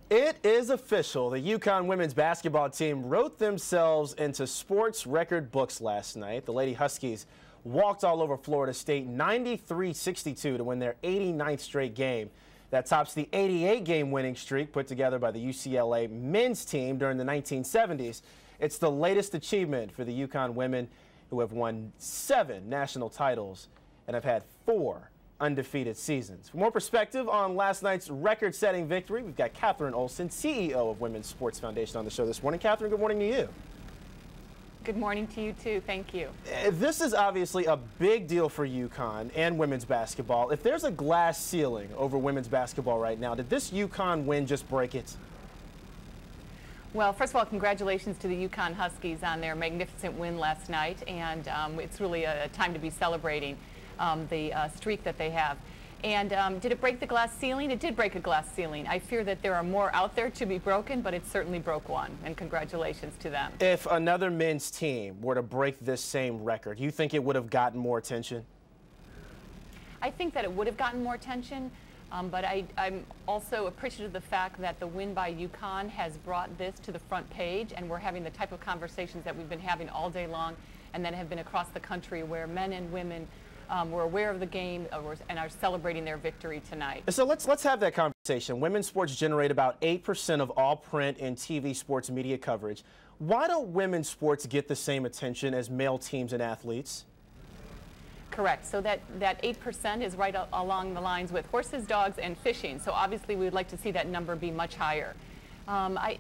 It is official. The UConn women's basketball team wrote themselves into sports record books last night. The Lady Huskies walked all over Florida State 93-62 to win their 89th straight game. That tops the 88-game winning streak put together by the UCLA men's team during the 1970s. It's the latest achievement for the UConn women, who have won 7 national titles and have had 4 undefeated seasons. For more perspective on last night's record-setting victory, we've got Kathryn Olson, CEO of Women's Sports Foundation, on the show this morning. Kathryn, good morning to you. Good morning to you, too. Thank you. This is obviously a big deal for UConn and women's basketball. If there's a glass ceiling over women's basketball right now, did this UConn win just break it? Well, first of all, congratulations to the UConn Huskies on their magnificent win last night, and it's really a time to be celebrating the streak that they have. And did it break the glass ceiling? It did break a glass ceiling. I fear that there are more out there to be broken, but it certainly broke one, and congratulations to them. If another men's team were to break this same record, you think it would have gotten more attention? I think that it would have gotten more attention, but I'm also appreciative of the fact that the win by UConn has brought this to the front page, and we're having the type of conversations that we've been having all day long and that have been across the country, where men and women were aware of the game and are celebrating their victory tonight. So let's have that conversation. Women's sports generate about 8% of all print and TV sports media coverage. Why don't women's sports get the same attention as male teams and athletes? Correct. So that 8% is right along the lines with horses, dogs, and fishing. So obviously we would like to see that number be much higher. I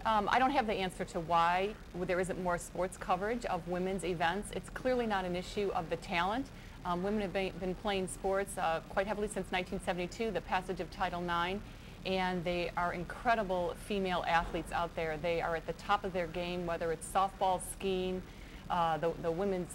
don't have the answer to why there isn't more sports coverage of women's events. It's clearly not an issue of the talent. Women have been playing sports quite heavily since 1972, the passage of Title IX, and they are incredible female athletes out there. They are at the top of their game, whether it's softball, skiing, the women's,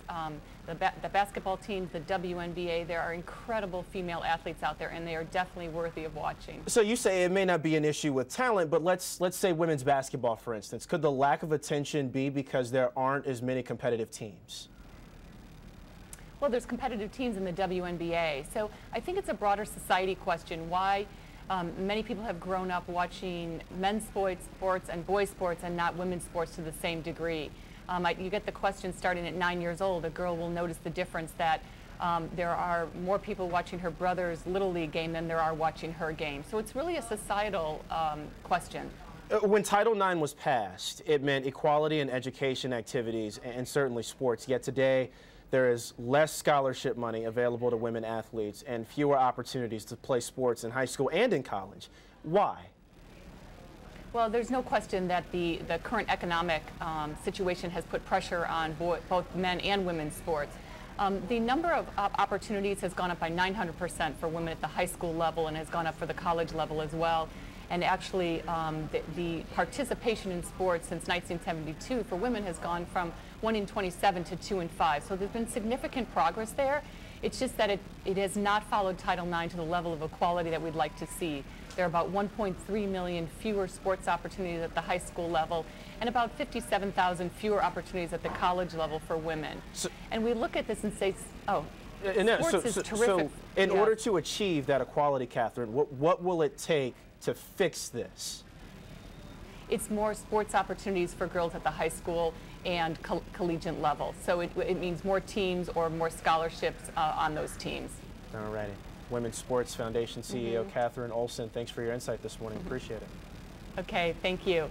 the basketball teams, the WNBA. There are incredible female athletes out there, and they are definitely worthy of watching. So you say it may not be an issue with talent, but let's say women's basketball, for instance. Could the lack of attention be because there aren't as many competitive teams? Well, there's competitive teams in the WNBA. So I think it's a broader society question why many people have grown up watching men's sports and boys' sports and not women's sports to the same degree. You get the question starting at 9 years old. A girl will notice the difference that there are more people watching her brother's Little League game than there are watching her game. So it's really a societal question. When Title IX was passed, it meant equality in education activities and certainly sports. Yet today, there is less scholarship money available to women athletes and fewer opportunities to play sports in high school and in college. Why? Well, there's no question that the current economic situation has put pressure on both men and women's sports. The number of opportunities has gone up by 900% for women at the high school level and has gone up for the college level as well. And actually, the participation in sports since 1972 for women has gone from 1 in 27 to 2 in 5. So there's been significant progress there. It's just that it has not followed Title IX to the level of equality that we'd like to see. There are about 1.3 million fewer sports opportunities at the high school level and about 57,000 fewer opportunities at the college level for women. And we look at this and say, oh, sports is terrific. So in order to achieve that equality, Kathryn, what will it take to fix this? It's more sports opportunities for girls at the high school and collegiate level. So it means more teams or more scholarships on those teams. All righty. Women's Sports Foundation CEO Kathryn Olson, thanks for your insight this morning. Appreciate it. Okay, thank you.